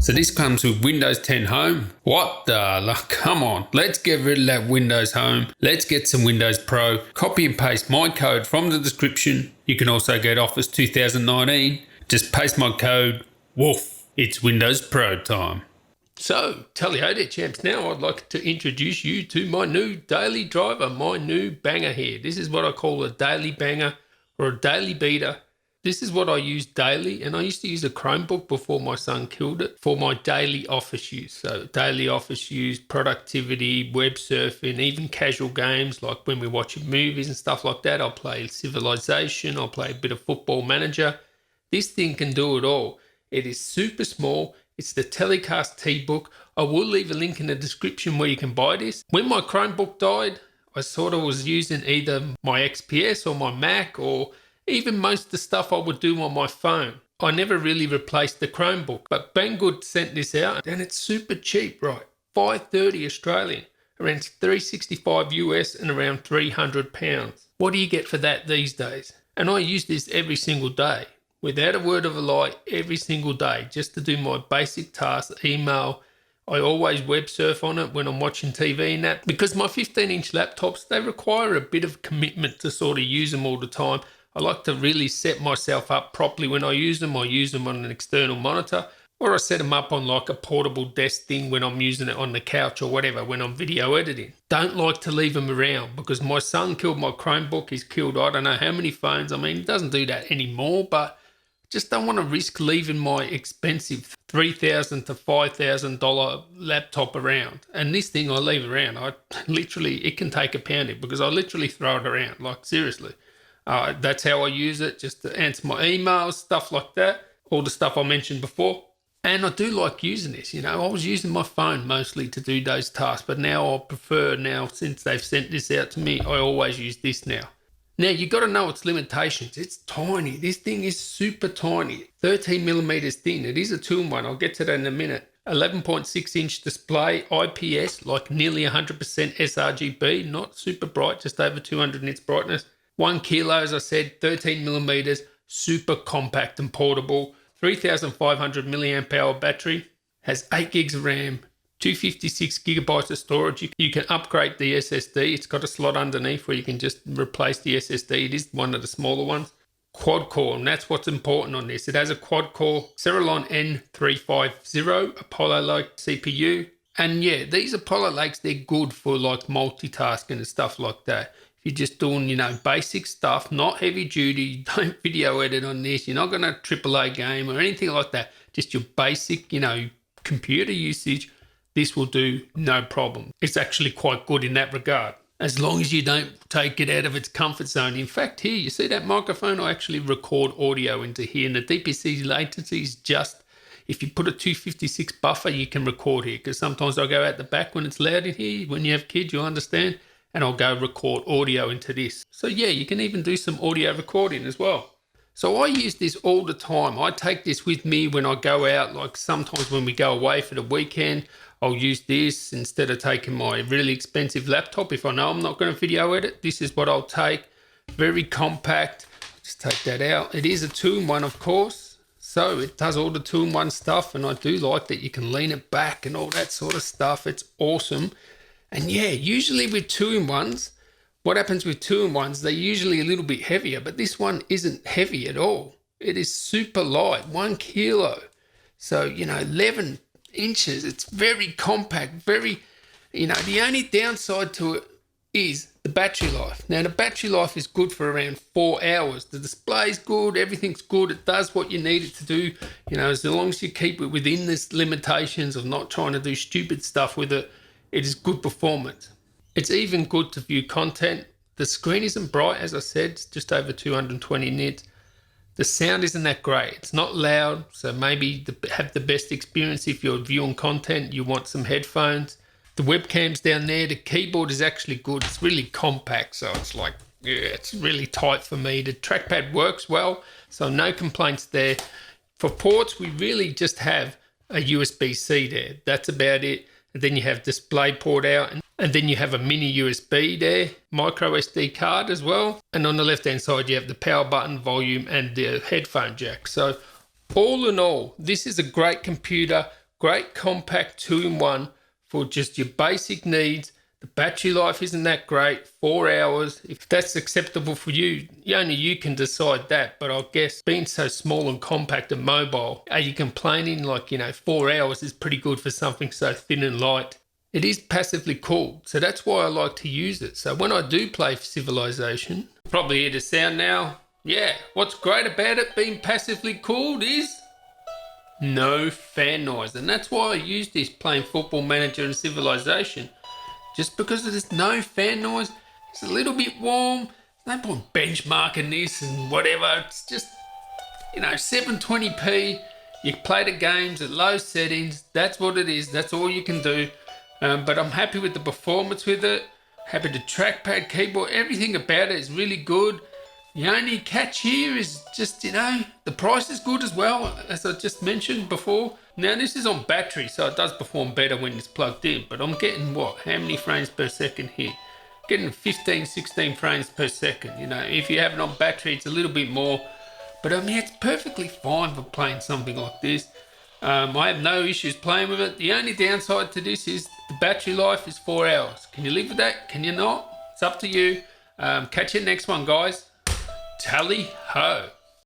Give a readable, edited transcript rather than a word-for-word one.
So this comes with Windows 10 Home. What the? Come on, let's get rid of that Windows Home. Let's get some Windows Pro. Copy and paste my code from the description. You can also get Office 2019. Just paste my code. Woof. It's Windows Pro time. So, Tally-ho there, champs. Now I'd like to introduce you to my new daily driver, my new banger here. This is what I call a daily banger or a daily beater. This is what I use daily, and I used to use a Chromebook before my son killed it for my daily office use. So daily office use, productivity, web surfing, even casual games like when we're watching movies and stuff like that. I'll play Civilization, I'll play a bit of Football Manager. This thing can do it all. It is super small. It's the Teclast T-Book. I will leave a link in the description where you can buy this. When my Chromebook died, I sort of was using either my XPS or my Mac or even most of the stuff I would do on my phone. I never really replaced the Chromebook, but Banggood sent this out and it's super cheap, right? $5.30 Australian, around $365 US and around £300. What do you get for that these days? And I use this every single day, without a word of a lie, every single day, just to do my basic tasks, email. I always web surf on it when I'm watching TV and that, because my 15-inch laptops, they require a bit of commitment to sort of use them all the time. I like to really set myself up properly when I use them. I use them on an external monitor, or I set them up on like a portable desk thing when I'm using it on the couch or whatever when I'm video editing. Don't like to leave them around because my son killed my Chromebook. He's killed I don't know how many phones. I mean, he doesn't do that anymore, but just don't want to risk leaving my expensive $3,000 to $5,000 laptop around. And this thing I leave around, it can take a pounding because I literally throw it around, like seriously. That's how I use it, just to answer my emails, stuff like that, all the stuff I mentioned before. And I do like using this, I was using my phone mostly to do those tasks, but now I prefer since they've sent this out to me, I always use this now. Now, you got to know its limitations. It's tiny. This thing is super tiny, 13 millimeters thin. It is a 2-in-1. I'll get to that in a minute. 11.6-inch display, IPS, like nearly 100% sRGB, not super bright, just over 200 nits brightness. 1 kilo, as I said, 13 millimeters, super compact and portable, 3,500 milliamp hour battery, has 8 gigs of RAM, 256 gigabytes of storage. You can upgrade the SSD. It's got a slot underneath where you can just replace the SSD. It is one of the smaller ones. Quad core, and that's what's important on this. It has a quad core Celeron N350 Apollo Lake CPU. And yeah, these Apollo Lakes, they're good for like multitasking and stuff like that. If you're just doing, basic stuff, not heavy duty, don't video edit on this, you're not going to AAA game or anything like that, just your basic, computer usage, this will do no problem. It's actually quite good in that regard, as long as you don't take it out of its comfort zone. In fact, here, you see that microphone? I actually record audio into here, and the DPC latency is just, if you put a 256 buffer, you can record here, because sometimes I go out the back when it's loud in here. When you have kids, you'll understand. And I'll go record audio into this. So yeah, you can even do some audio recording as well. So I use this all the time. I take this with me when I go out, like sometimes when we go away for the weekend, I'll use this instead of taking my really expensive laptop. If I know I'm not going to video edit, this is what I'll take. Very compact. Just take that out. It is a 2-in-1, of course. So it does all the 2-in-1 stuff, and I do like that you can lean it back and all that sort of stuff. It's awesome. And yeah, usually with 2-in-1s, what happens with 2-in-1s, they're usually a little bit heavier, but this one isn't heavy at all. It is super light, 1 kilo. So, 11 inches, it's very compact, the only downside to it is the battery life. Now, the battery life is good for around 4 hours. The display's good, everything's good. It does what you need it to do, as long as you keep it within the limitations of not trying to do stupid stuff with it. It is good performance. It's even good to view content. The screen isn't bright, as I said, it's just over 220 nits. The sound isn't that great. It's not loud, so maybe have the best experience if you're viewing content, you want some headphones. The webcam's down there. The keyboard is actually good. It's really compact, so it's like, it's really tight for me. The trackpad works well, so no complaints there. For ports, we really just have a USB-C there. That's about it. And then you have DisplayPort out, and then you have a mini USB there, micro SD card as well. And on the left-hand side, you have the power button, volume, and the headphone jack. So all in all, this is a great computer, Great compact 2-in-1 for just your basic needs. The battery life isn't that great, 4 hours. If that's acceptable for you, only you can decide that. But I guess being so small and compact and mobile, are you complaining? 4 hours is pretty good for something so thin and light. It is passively cooled, so that's why I like to use it. So when I do play Civilization, probably hear the sound now. Yeah, what's great about it being passively cooled is no fan noise. And that's why I use this playing Football Manager and Civilization. Just because there's no fan noise, it's a little bit warm. There's no point benchmarking this and whatever. It's just, 720p. You play the games at low settings. That's what it is. That's all you can do. But I'm happy with the performance with it. Happy the trackpad, keyboard, everything about it is really good. The only catch here is just, the price is good as well, as I just mentioned before. Now this is on battery, so it does perform better when it's plugged in, but I'm getting how many frames per second here? Getting 15, 16 frames per second. If you have it on battery, it's a little bit more, but it's perfectly fine for playing something like this. I have no issues playing with it. The only downside to this is the battery life is 4 hours. Can you live with that? Can you not? It's up to you. Catch you next one, guys. Tally ho.